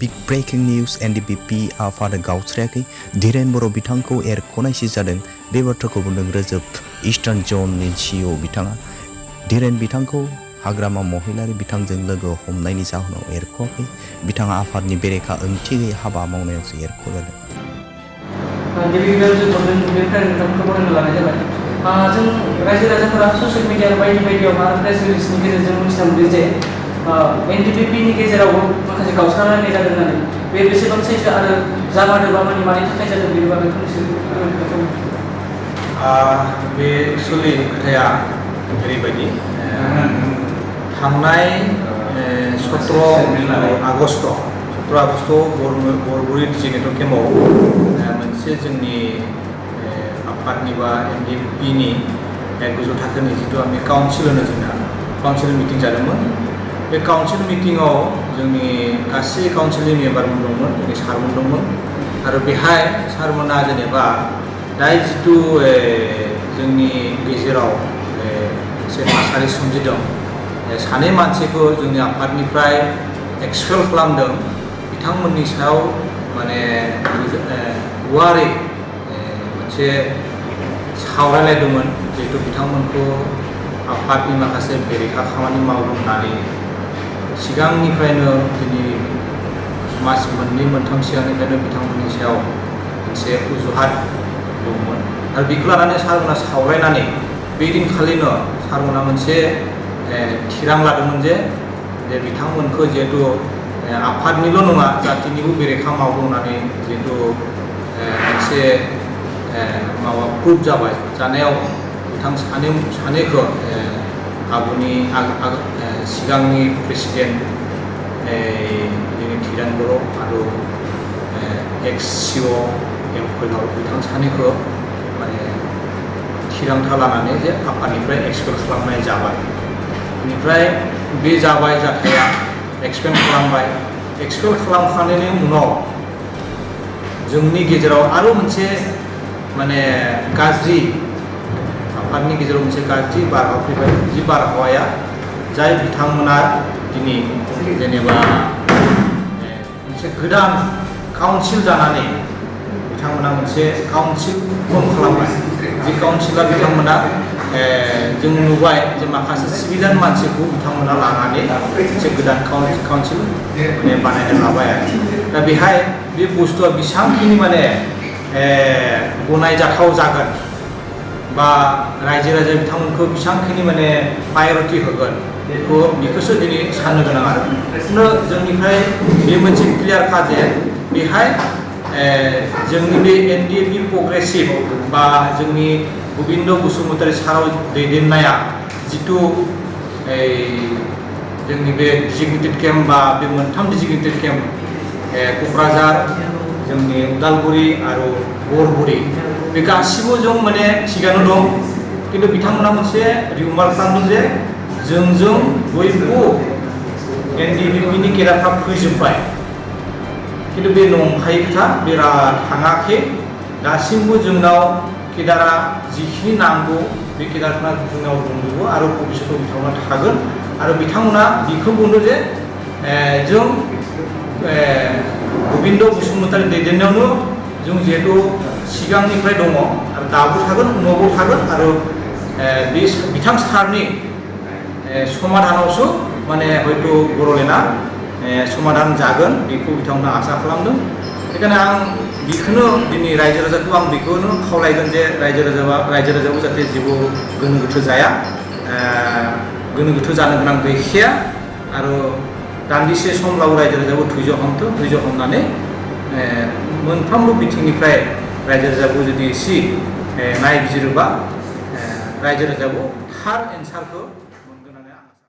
Big breaking news एनडिपिपि आफादा गावस्रायाखै धीरेन बर' बिथांखौ एरख'नायसो जादों बे बाथ्राखौ बुंदों रोजोब इस्टार्न जननि सिइअ बिथाङा धीरेन बिथांखौ हाग्रामा महिलारि बिथांजों लोगो हमनायनि जाहोनाव एरख'वाखै बिथाङा आफादनि बेरेखा ओंथि गैयै हाबा मावनायावसो एरख'जादों। गिबियाव जों बेनिफ्राय नोंथांखौ बरायना लानाय जाबाय। जों रायजो राजाफोरा ससियेल मिडिया बायदियाव आरो प्रेस रिलिजनि गेजेरजों मिथिना मोनदों जे एनडिपिपिनि गेजेरावबो माखासे गावस्रालायनाय जादों होननानै बे बेसेबां सैथो आरो जामारोबा मानि थाखाय जादों बेनि बागै फंनैसो बे एक्सुवेलि खोथाया ओरैबायदि थांनाय 17 आगस्ट बरगुरि डिजिनेटर केम्पआव मोनसे जोंनि आफादनि बा एनडिपिपिनि गोजौ थाखोनि जिथु आंनि काउन्सिल होनो जोंना काउन्सिल मिटिं जादोंमोन। बे काउन्सिल मिटिङाव जोंनि गासै काउन्सिलनि मेम्बारमोन दंमोन, जोंनि सारमोन दंमोन आरो बेहाय सारमोना जेनेबा दा जिथु जोंनि गेजेराव मोनसे थासारि सोमजिदों सानै मानसिखौ जोंनि आफादनिफ्राय एक्सपेल खालामदों बिथांमोननि सायाव माने गुवारै मोनसे सावरायलायदोंमोन जिहेतु बिथांमोनखौ आफादनि माखासे बेरेखा खामानि मावदों होननानै सिगांनिफ्रायनो दिनै मास मोननै मोनथाम सिगांनिफ्रायनो बिथांमोननि सायाव मोनसे अजुहात दंमोन आरो बेखौ लानानै सारमोना सावरायनानै बे दिनखालिनो सारमोना मोनसे थिरां लादोंमोन जे बिथांमोनखौ जिहेतु आफादनिल' नङा जातिनिबो बेरेखा मावदों होननानै जिहेतु मोनसे माबा प्रुफ जाबाय जानायाव बिथां सानैखौ आगुनि सिगांनि प्रेसिडेन्ट जोंनि धीरेन बर' आरो एक्स सिइअ एमफिलाव बिथां सानैखौ माने थिरांथा लानानै जे आफादनिफ्राय एक्सपेल खालामनाय जाबाय। बेनिफ्राय बे जाबाय जाथाया एक्सपेल खालामबाय एक्सपेल खालामखांनायनि उनाव जोंनि गेजेराव आरो मोनसे माने गाज्रि आफादनि गेजेराव मोनसे गाज्रि बारहावा फैबाय। जि बारहावाया जाय बिथांमोना दिनै जेनेबा मोनसे गोदान काउन्सिल जानानै बिथांमोना मोनसे काउन्सिल फर्म खालामबाय। जि काउन्सिला बिथांमोना जों नुबाय जे माखासे सिभिलियान मानसिखौ बिथांमोना लानानै मोनसे गोदान काउन्सिल माने बानायनो लाबाय आरो दा बेहाय बे बुस्थुआ बेसेबांखिनि माने गनायजाथाव जागोन बा रायजो राजा बिथांमोनखौ बेसेबांखिनि माने प्रायरिटि होगोन बेखौसो दिनै साननो गोनां आरो जोंनिफ्राय बे मोनसे क्लियार खा जे बेहाय जोंनि बे एनडिपि प्रग्रेसिभ बा जोंनि गबिन्द बसुमतारी साराव दैदेननाया जिथु जोंनि बे डिजिग्नेटेड केम्प बा बे मोनथाम डिजिग्नेटेड केम्प क'क्राझार जोंनि उदालगुरि आरो बरगुरि बे गासिबो जों माने थिगानो दं खिन्थु बिथांमोना मोनसे रिमार्क खालामदों जे जोंजों बयबो एनडिपिपिनि केडारफ्रा फैजोब्बाय खिन्थु बे नंखाय खोथा बिराद थाङाखै दासिमबो जोंनाव केडारा जिखिनि नांगौ बे केडारफ्रा जोंनाव दंजोबो आरो भबिष्यतआव बिथांमोना थागोन आरो बिथांमोना बेखौ बुंदों जे जों गबिन्द बसुमतारी दैदेननायावनो जों जिहेतु सिगांनिफ्राय दङ आरो दाबो थागोन उनावबो थागोन आरो बे बिथां सारनि समाधानावसो माने हयथ' बर'लेण्डआ समाधान जागोन बेखौ बिथांमोना आसा खालामदों। बेखायनो आं बेखौनो दिनै रायजो राजाखौ आं बेखौनो खावलायगोन जे रायजो राजाबो जाहाथे जेबो गोनो गोथो जाया गोनो गोथो जानो गोनां गैखाया आरो दान्दिसे समब्लाबो रायजो राजाबो धैर्य हमनानै मोनफ्रोमबो बिथिंनिफ्राय रायजो राजाखौ जुदि एसे नायबिजिरोबा रायजो राजाखौ थार एन्सारखौ